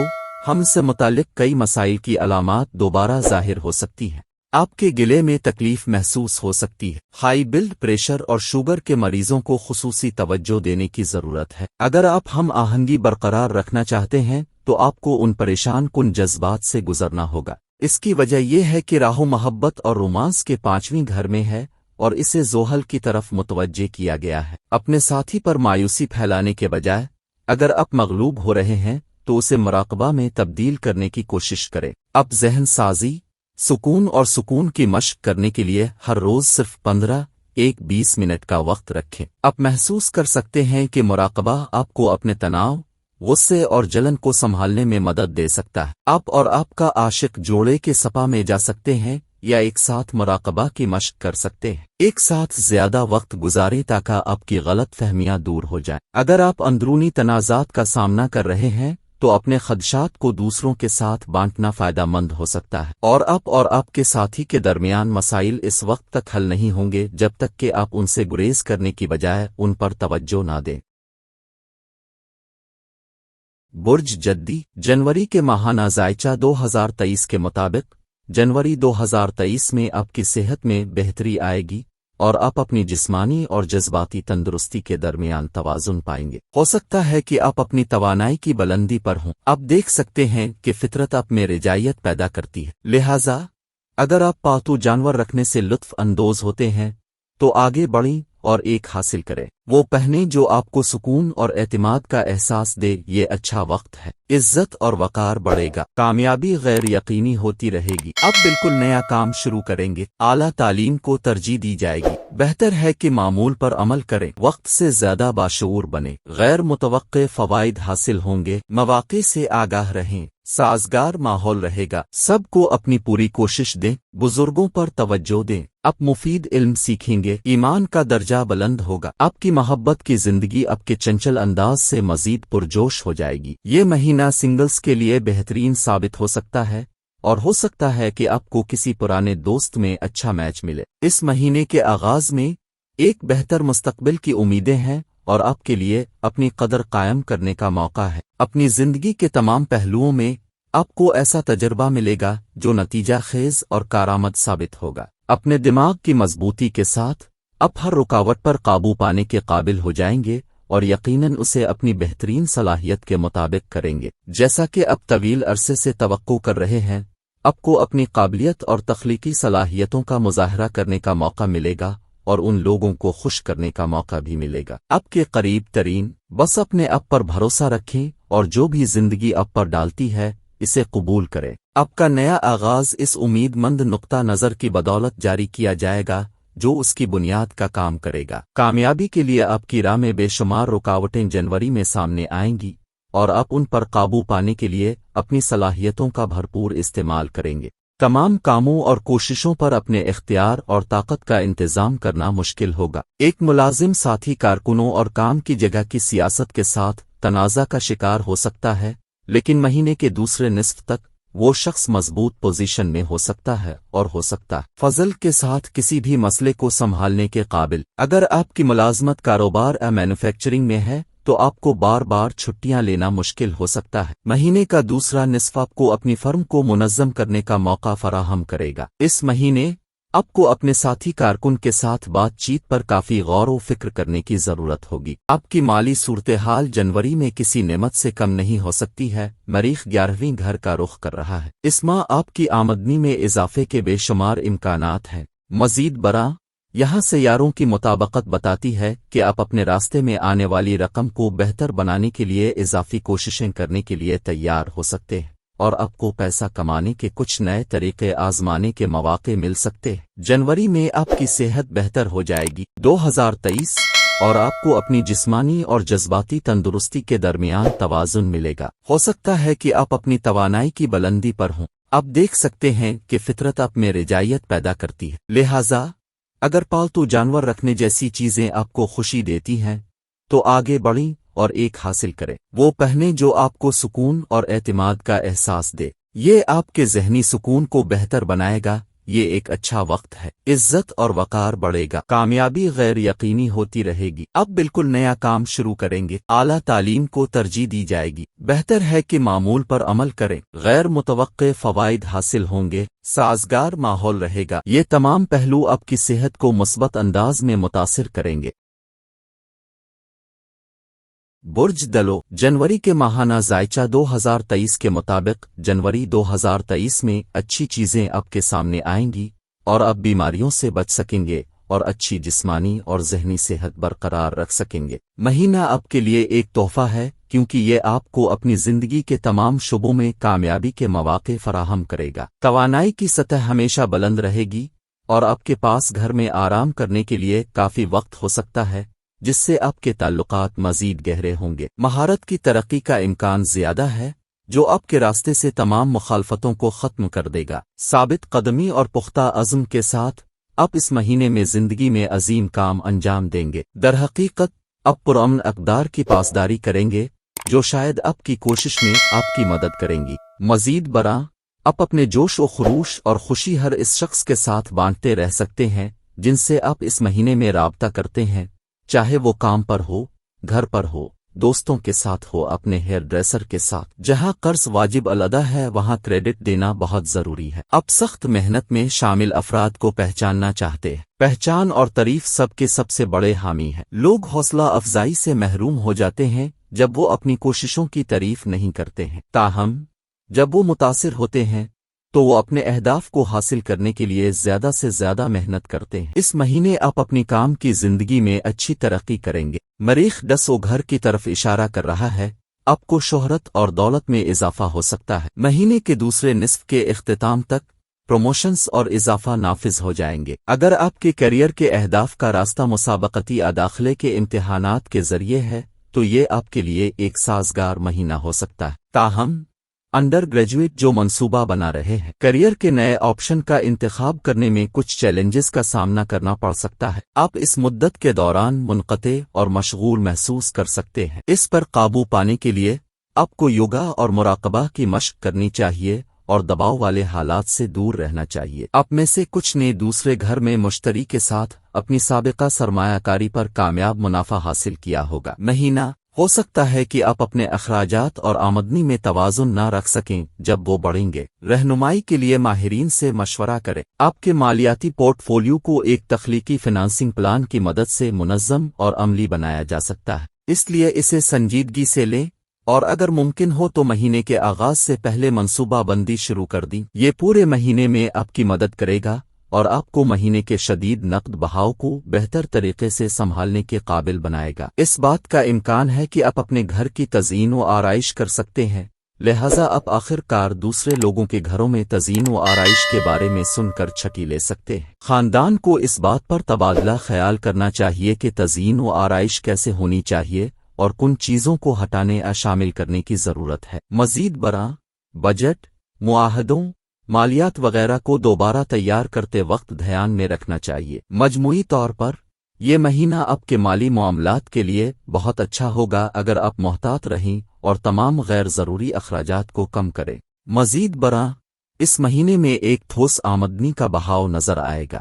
ہم سے متعلق کئی مسائل کی علامات دوبارہ ظاہر ہو سکتی ہیں۔ آپ کے گلے میں تکلیف محسوس ہو سکتی ہے۔ ہائی بلڈ پریشر اور شوگر کے مریضوں کو خصوصی توجہ دینے کی ضرورت ہے۔ اگر آپ ہم آہنگی برقرار رکھنا چاہتے ہیں تو آپ کو ان پریشان کن جذبات سے گزرنا ہوگا۔ اس کی وجہ یہ ہے کہ راہو محبت اور رومانس کے 5ویں گھر میں ہے اور اسے زحل کی طرف متوجہ کیا گیا ہے۔ اپنے ساتھی پر مایوسی پھیلانے کے بجائے اگر آپ مغلوب ہو رہے ہیں تو اسے مراقبہ میں تبدیل کرنے کی کوشش کریں۔ اب ذہن سازی، سکون اور سکون کی مشق کرنے کے لیے ہر روز صرف 15-20 منٹ کا وقت رکھیں۔ آپ محسوس کر سکتے ہیں کہ مراقبہ آپ کو اپنے تناؤ، غصے اور جلن کو سنبھالنے میں مدد دے سکتا ہے۔ آپ اور آپ کا عاشق جوڑے کے سپا میں جا سکتے ہیں یا ایک ساتھ مراقبہ کی مشق کر سکتے ہیں۔ ایک ساتھ زیادہ وقت گزاریں تاکہ آپ کی غلط فہمیاں دور ہو جائیں۔ اگر آپ اندرونی تنازعات کا سامنا کر رہے ہیں تو اپنے خدشات کو دوسروں کے ساتھ بانٹنا فائدہ مند ہو سکتا ہے، اور آپ کے ساتھی کے درمیان مسائل اس وقت تک حل نہیں ہوں گے جب تک کہ آپ ان سے گریز کرنے کی بجائے ان پر توجہ نہ دیں۔ برج جدی جنوری کے ماہانہ ذائچہ 2023 کے مطابق جنوری 2023 میں آپ کی صحت میں بہتری آئے گی اور آپ اپنی جسمانی اور جذباتی تندرستی کے درمیان توازن پائیں گے۔ ہو سکتا ہے کہ آپ اپنی توانائی کی بلندی پر ہوں۔ آپ دیکھ سکتے ہیں کہ فطرت آپ میں رجائیت پیدا کرتی ہے، لہٰذا اگر آپ پالتو جانور رکھنے سے لطف اندوز ہوتے ہیں تو آگے بڑھیں اور ایک حاصل کریں۔ وہ پہنیں جو آپ کو سکون اور اعتماد کا احساس دے۔ یہ اچھا وقت ہے، عزت اور وقار بڑھے گا، کامیابی غیر یقینی ہوتی رہے گی۔ اب بالکل نیا کام شروع کریں گے، اعلیٰ تعلیم کو ترجیح دی جائے گی۔ بہتر ہے کہ معمول پر عمل کریں، وقت سے زیادہ باشعور بنیں، غیر متوقع فوائد حاصل ہوں گے، مواقع سے آگاہ رہیں، سازگار ماحول رہے گا۔ سب کو اپنی پوری کوشش دیں، بزرگوں پر توجہ دیں، آپ مفید علم سیکھیں گے، ایمان کا درجہ بلند ہوگا۔ آپ کی محبت کی زندگی آپ کے چنچل انداز سے مزید پرجوش ہو جائے گی۔ یہ مہینہ سنگلز کے لیے بہترین ثابت ہو سکتا ہے اور ہو سکتا ہے کہ آپ کو کسی پرانے دوست میں اچھا میچ ملے۔ اس مہینے کے آغاز میں ایک بہتر مستقبل کی امیدیں ہیں اور آپ کے لیے اپنی قدر قائم کرنے کا موقع ہے۔ اپنی زندگی کے تمام پہلوؤں میں آپ کو ایسا تجربہ ملے گا جو نتیجہ خیز اور کارآمد ثابت ہوگا۔ اپنے دماغ کی مضبوطی کے ساتھ آپ ہر رکاوٹ پر قابو پانے کے قابل ہو جائیں گے اور یقیناً اسے اپنی بہترین صلاحیت کے مطابق کریں گے۔ جیسا کہ اب طویل عرصے سے توقع کر رہے ہیں، آپ کو اپنی قابلیت اور تخلیقی صلاحیتوں کا مظاہرہ کرنے کا موقع ملے گا اور ان لوگوں کو خوش کرنے کا موقع بھی ملے گا آپ کے قریب ترین۔ بس اپنے آپ پر بھروسہ رکھیں اور جو بھی زندگی آپ پر ڈالتی ہے اسے قبول کریں۔ آپ کا نیا آغاز اس امید مند نقطہ نظر کی بدولت جاری کیا جائے گا جو اس کی بنیاد کا کام کرے گا۔ کامیابی کے لیے آپ کی راہ میں بے شمار رکاوٹیں جنوری میں سامنے آئیں گی اور آپ ان پر قابو پانے کے لیے اپنی صلاحیتوں کا بھرپور استعمال کریں گے۔ تمام کاموں اور کوششوں پر اپنے اختیار اور طاقت کا انتظام کرنا مشکل ہوگا۔ ایک ملازم ساتھی کارکنوں اور کام کی جگہ کی سیاست کے ساتھ تنازع کا شکار ہو سکتا ہے، لیکن مہینے کے دوسرے نصف تک وہ شخص مضبوط پوزیشن میں ہو سکتا ہے اور ہو سکتا فضل کے ساتھ کسی بھی مسئلے کو سنبھالنے کے قابل۔ اگر آپ کی ملازمت کاروبار یا مینوفیکچرنگ میں ہے تو آپ کو بار بار چھٹیاں لینا مشکل ہو سکتا ہے۔ مہینے کا دوسرا نصف آپ کو اپنی فرم کو منظم کرنے کا موقع فراہم کرے گا۔ اس مہینے آپ کو اپنے ساتھی کارکن کے ساتھ بات چیت پر کافی غور و فکر کرنے کی ضرورت ہوگی۔ آپ کی مالی صورتحال جنوری میں کسی نعمت سے کم نہیں ہو سکتی ہے۔ مریخ 11ویں گھر کا رخ کر رہا ہے۔ اس ماہ آپ کی آمدنی میں اضافے کے بے شمار امکانات ہیں۔ مزید برآں یہاں سیاروں کی مطابقت بتاتی ہے کہ آپ اپنے راستے میں آنے والی رقم کو بہتر بنانے کے لیے اضافی کوششیں کرنے کے لیے تیار ہو سکتے ہیں اور آپ کو پیسہ کمانے کے کچھ نئے طریقے آزمانے کے مواقع مل سکتے ہیں۔ جنوری میں آپ کی صحت بہتر ہو جائے گی 2023 اور آپ کو اپنی جسمانی اور جذباتی تندرستی کے درمیان توازن ملے گا۔ ہو سکتا ہے کہ آپ اپنی توانائی کی بلندی پر ہوں۔ آپ دیکھ سکتے ہیں کہ فطرت آپ میں رجائیت پیدا کرتی ہے، لہٰذا اگر پالتو جانور رکھنے جیسی چیزیں آپ کو خوشی دیتی ہیں تو آگے بڑھیں اور ایک حاصل کریں۔ وہ پہنیں جو آپ کو سکون اور اعتماد کا احساس دے۔ یہ آپ کے ذہنی سکون کو بہتر بنائے گا۔ یہ ایک اچھا وقت ہے، عزت اور وقار بڑھے گا، کامیابی غیر یقینی ہوتی رہے گی۔ اب بالکل نیا کام شروع کریں گے، اعلیٰ تعلیم کو ترجیح دی جائے گی۔ بہتر ہے کہ معمول پر عمل کریں، غیر متوقع فوائد حاصل ہوں گے، سازگار ماحول رہے گا۔ یہ تمام پہلو آپ کی صحت کو مثبت انداز میں متاثر کریں گے۔ برج دلو جنوری کے ماہانہ ذائچہ 2023 کے مطابق جنوری 2023 میں اچھی چیزیں آپ کے سامنے آئیں گی اور آپ بیماریوں سے بچ سکیں گے اور اچھی جسمانی اور ذہنی صحت برقرار رکھ سکیں گے۔ مہینہ آپ کے لیے ایک تحفہ ہے کیونکہ یہ آپ کو اپنی زندگی کے تمام شعبوں میں کامیابی کے مواقع فراہم کرے گا۔ توانائی کی سطح ہمیشہ بلند رہے گی اور آپ کے پاس گھر میں آرام کرنے کے لیے کافی وقت ہو سکتا ہے، جس سے آپ کے تعلقات مزید گہرے ہوں گے۔ مہارت کی ترقی کا امکان زیادہ ہے، جو آپ کے راستے سے تمام مخالفتوں کو ختم کر دے گا۔ ثابت قدمی اور پختہ عزم کے ساتھ آپ اس مہینے میں زندگی میں عظیم کام انجام دیں گے۔ درحقیقت آپ پرامن اقدار کی پاسداری کریں گے جو شاید آپ کی کوشش میں آپ کی مدد کریں گی۔ مزید برآں آپ اپنے جوش و خروش اور خوشی ہر اس شخص کے ساتھ بانٹتے رہ سکتے ہیں جن سے آپ اس مہینے میں رابطہ کرتے ہیں، چاہے وہ کام پر ہو، گھر پر ہو، دوستوں کے ساتھ ہو، اپنے ہیئر ڈریسر کے ساتھ۔ جہاں قرض واجب الادا ہے وہاں کریڈٹ دینا بہت ضروری ہے۔ آپ سخت محنت میں شامل افراد کو پہچاننا چاہتے ہیں۔ پہچان اور تعریف سب کے سب سے بڑے حامی ہیں۔ لوگ حوصلہ افزائی سے محروم ہو جاتے ہیں جب وہ اپنی کوششوں کی تعریف نہیں کرتے ہیں، تاہم جب وہ متاثر ہوتے ہیں تو وہ اپنے اہداف کو حاصل کرنے کے لیے زیادہ سے زیادہ محنت کرتے ہیں۔ اس مہینے آپ اپنی کام کی زندگی میں اچھی ترقی کریں گے۔ مریخ 10 گھر کی طرف اشارہ کر رہا ہے، آپ کو شہرت اور دولت میں اضافہ ہو سکتا ہے۔ مہینے کے دوسرے نصف کے اختتام تک پروموشنز اور اضافہ نافذ ہو جائیں گے۔ اگر آپ کے کیریئر کے اہداف کا راستہ مسابقتی داخلے کے امتحانات کے ذریعے ہے تو یہ آپ کے لیے ایک سازگار مہینہ ہو سکتا ہے۔ تاہم انڈر گریجویٹ جو منصوبہ بنا رہے ہیں، کیریئر کے نئے آپشن کا انتخاب کرنے میں کچھ چیلنجز کا سامنا کرنا پڑ سکتا ہے۔ آپ اس مدت کے دوران منقطع اور مشغول محسوس کر سکتے ہیں۔ اس پر قابو پانے کے لیے آپ کو یوگا اور مراقبہ کی مشق کرنی چاہیے اور دباؤ والے حالات سے دور رہنا چاہیے۔ آپ میں سے کچھ نے دوسرے گھر میں مشتری کے ساتھ اپنی سابقہ سرمایہ کاری پر کامیاب منافع حاصل کیا ہوگا۔ مہینہ ہو سکتا ہے کہ آپ اپنے اخراجات اور آمدنی میں توازن نہ رکھ سکیں جب وہ بڑھیں گے۔ رہنمائی کے لیے ماہرین سے مشورہ کریں۔ آپ کے مالیاتی پورٹ فولیو کو ایک تخلیقی فنانسنگ پلان کی مدد سے منظم اور عملی بنایا جا سکتا ہے، اس لیے اسے سنجیدگی سے لیں اور اگر ممکن ہو تو مہینے کے آغاز سے پہلے منصوبہ بندی شروع کر دیں۔ یہ پورے مہینے میں آپ کی مدد کرے گا اور آپ کو مہینے کے شدید نقد بہاؤ کو بہتر طریقے سے سنبھالنے کے قابل بنائے گا۔ اس بات کا امکان ہے کہ آپ اپنے گھر کی تزئین و آرائش کر سکتے ہیں، لہٰذا آپ آخر کار دوسرے لوگوں کے گھروں میں تزئین و آرائش کے بارے میں سن کر چھٹی لے سکتے ہیں۔ خاندان کو اس بات پر تبادلہ خیال کرنا چاہیے کہ تزئین و آرائش کیسے ہونی چاہیے اور کن چیزوں کو ہٹانے یا شامل کرنے کی ضرورت ہے۔ مزید برآں بجٹ، معاہدوں، مالیات وغیرہ کو دوبارہ تیار کرتے وقت دھیان میں رکھنا چاہیے۔ مجموعی طور پر یہ مہینہ آپ کے مالی معاملات کے لیے بہت اچھا ہوگا اگر آپ محتاط رہیں اور تمام غیر ضروری اخراجات کو کم کریں۔ مزید برآں اس مہینے میں ایک ٹھوس آمدنی کا بہاؤ نظر آئے گا۔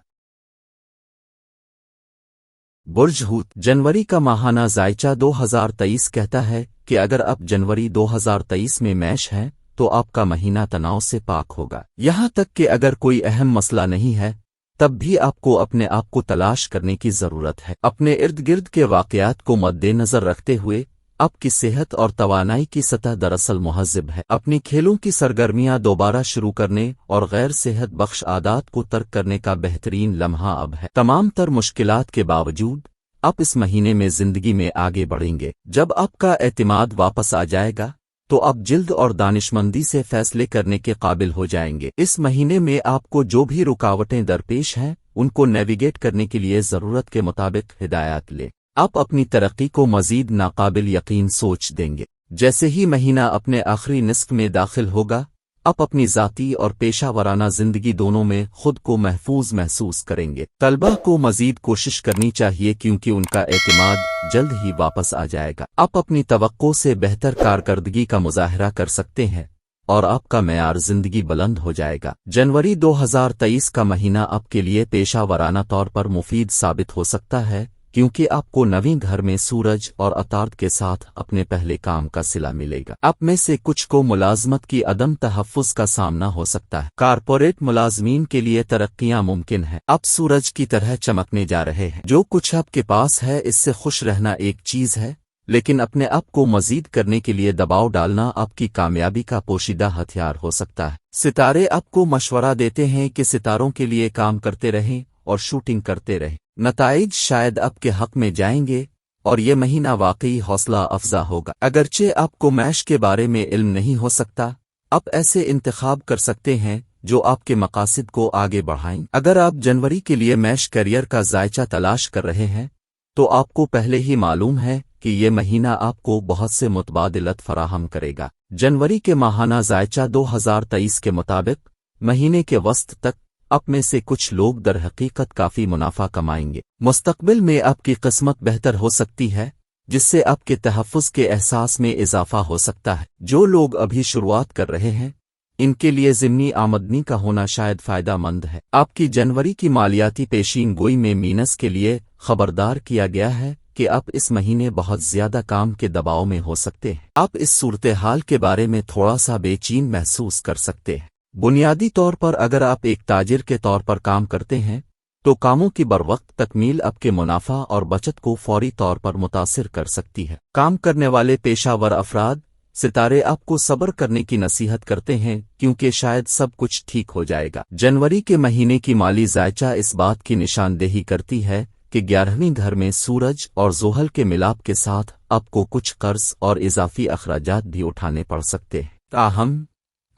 برج حوت جنوری کا ماہانہ ذائچہ 2023 کہتا ہے کہ اگر آپ جنوری 2023 میں میش ہیں تو آپ کا مہینہ تناؤ سے پاک ہوگا۔ یہاں تک کہ اگر کوئی اہم مسئلہ نہیں ہے تب بھی آپ کو اپنے آپ کو تلاش کرنے کی ضرورت ہے۔ اپنے ارد گرد کے واقعات کو مد نظر رکھتے ہوئے آپ کی صحت اور توانائی کی سطح دراصل مہذب ہے۔ اپنی کھیلوں کی سرگرمیاں دوبارہ شروع کرنے اور غیر صحت بخش عادات کو ترک کرنے کا بہترین لمحہ اب ہے۔ تمام تر مشکلات کے باوجود آپ اس مہینے میں زندگی میں آگے بڑھیں گے۔ جب آپ کا اعتماد واپس آ جائے گا تو آپ جلد اور دانشمندی سے فیصلے کرنے کے قابل ہو جائیں گے۔ اس مہینے میں آپ کو جو بھی رکاوٹیں درپیش ہیں ان کو نیویگیٹ کرنے کے لیے ضرورت کے مطابق ہدایات لیں۔ آپ اپنی ترقی کو مزید ناقابل یقین سوچ دیں گے۔ جیسے ہی مہینہ اپنے آخری نصف میں داخل ہوگا آپ اپنی ذاتی اور پیشہ ورانہ زندگی دونوں میں خود کو محفوظ محسوس کریں گے۔ طلبہ کو مزید کوشش کرنی چاہیے کیونکہ ان کا اعتماد جلد ہی واپس آ جائے گا۔ آپ اپنی توقع سے بہتر کارکردگی کا مظاہرہ کر سکتے ہیں اور آپ کا معیار زندگی بلند ہو جائے گا۔ جنوری 2023 کا مہینہ آپ کے لیے پیشہ ورانہ طور پر مفید ثابت ہو سکتا ہے کیونکہ آپ کو نویں گھر میں سورج اور عطارد کے ساتھ اپنے پہلے کام کا صلہ ملے گا۔ آپ میں سے کچھ کو ملازمت کی عدم تحفظ کا سامنا ہو سکتا ہے۔ کارپوریٹ ملازمین کے لیے ترقیاں ممکن ہیں۔ آپ سورج کی طرح چمکنے جا رہے ہیں۔ جو کچھ آپ کے پاس ہے اس سے خوش رہنا ایک چیز ہے، لیکن اپنے آپ کو مزید کرنے کے لیے دباؤ ڈالنا آپ کی کامیابی کا پوشیدہ ہتھیار ہو سکتا ہے۔ ستارے آپ کو مشورہ دیتے ہیں کہ ستاروں کے لیے کام کرتے رہیں اور شوٹنگ کرتے رہیں۔ نتائج شاید آپ کے حق میں جائیں گے اور یہ مہینہ واقعی حوصلہ افزا ہوگا۔ اگرچہ آپ کو میش کے بارے میں علم نہیں ہو سکتا، آپ ایسے انتخاب کر سکتے ہیں جو آپ کے مقاصد کو آگے بڑھائیں۔ اگر آپ جنوری کے لیے میش کیریئر کا ذائچہ تلاش کر رہے ہیں تو آپ کو پہلے ہی معلوم ہے کہ یہ مہینہ آپ کو بہت سے متبادلات فراہم کرے گا۔ جنوری کے ماہانہ ذائچہ 2023 کے مطابق مہینے کے وسط تک آپ میں سے کچھ لوگ در حقیقت کافی منافع کمائیں گے۔ مستقبل میں آپ کی قسمت بہتر ہو سکتی ہے، جس سے آپ کے تحفظ کے احساس میں اضافہ ہو سکتا ہے۔ جو لوگ ابھی شروعات کر رہے ہیں ان کے لیے ضمنی آمدنی کا ہونا شاید فائدہ مند ہے۔ آپ کی جنوری کی مالیاتی پیشین گوئی میں مینس کے لیے خبردار کیا گیا ہے کہ آپ اس مہینے بہت زیادہ کام کے دباؤ میں ہو سکتے ہیں۔ آپ اس صورتحال کے بارے میں تھوڑا سا بے چین محسوس کر سکتے ہیں۔ بنیادی طور پر اگر آپ ایک تاجر کے طور پر کام کرتے ہیں تو کاموں کی بروقت تکمیل آپ کے منافع اور بچت کو فوری طور پر متاثر کر سکتی ہے۔ کام کرنے والے پیشہ ور افراد ستارے آپ کو صبر کرنے کی نصیحت کرتے ہیں کیونکہ شاید سب کچھ ٹھیک ہو جائے گا۔ جنوری کے مہینے کی مالی ذائچہ اس بات کی نشاندہی کرتی ہے کہ 11ویں گھر میں سورج اور زحل کے ملاپ کے ساتھ آپ کو کچھ قرض اور اضافی اخراجات بھی اٹھانے پڑ سکتے ہیں۔ تاہم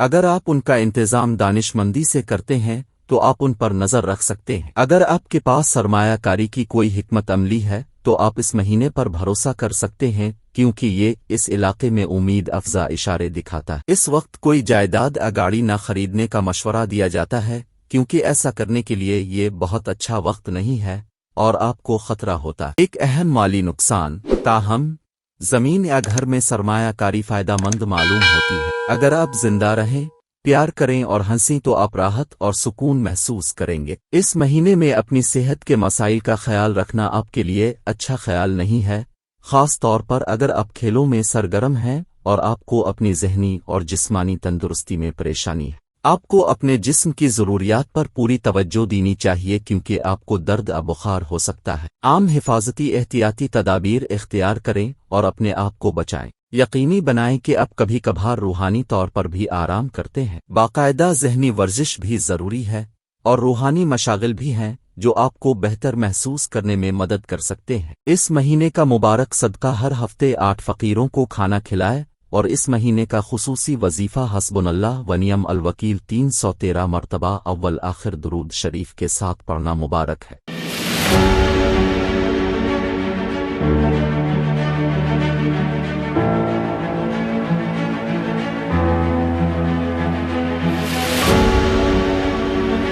اگر آپ ان کا انتظام دانش مندی سے کرتے ہیں تو آپ ان پر نظر رکھ سکتے ہیں۔ اگر آپ کے پاس سرمایہ کاری کی کوئی حکمت عملی ہے تو آپ اس مہینے پر بھروسہ کر سکتے ہیں کیونکہ یہ اس علاقے میں امید افزا اشارے دکھاتا ہے۔ اس وقت کوئی جائیداد اگاڑی نہ خریدنے کا مشورہ دیا جاتا ہے کیونکہ ایسا کرنے کے لیے یہ بہت اچھا وقت نہیں ہے اور آپ کو خطرہ ہوتا ہے۔ ایک اہم مالی نقصان تاہم زمین یا گھر میں سرمایہ کاری فائدہ مند معلوم ہوتی ہے۔ اگر آپ زندہ رہیں، پیار کریں اور ہنسیں تو آپ راحت اور سکون محسوس کریں گے۔ اس مہینے میں اپنی صحت کے مسائل کا خیال رکھنا آپ کے لیے اچھا خیال نہیں ہے، خاص طور پر اگر آپ کھیلوں میں سرگرم ہیں اور آپ کو اپنی ذہنی اور جسمانی تندرستی میں پریشانی ہے۔ آپ کو اپنے جسم کی ضروریات پر پوری توجہ دینی چاہیے کیونکہ آپ کو درد یا بخار ہو سکتا ہے۔ عام حفاظتی احتیاطی تدابیر اختیار کریں اور اپنے آپ کو بچائیں۔ یقینی بنائیں کہ آپ کبھی کبھار روحانی طور پر بھی آرام کرتے ہیں۔ باقاعدہ ذہنی ورزش بھی ضروری ہے اور روحانی مشاغل بھی ہیں جو آپ کو بہتر محسوس کرنے میں مدد کر سکتے ہیں۔ اس مہینے کا مبارک صدقہ ہر ہفتے 8 فقیروں کو کھانا کھلائے اور اس مہینے کا خصوصی وظیفہ حسبنا اللہ و نعم الوکیل 313 مرتبہ اول آخر درود شریف کے ساتھ پڑھنا مبارک ہے۔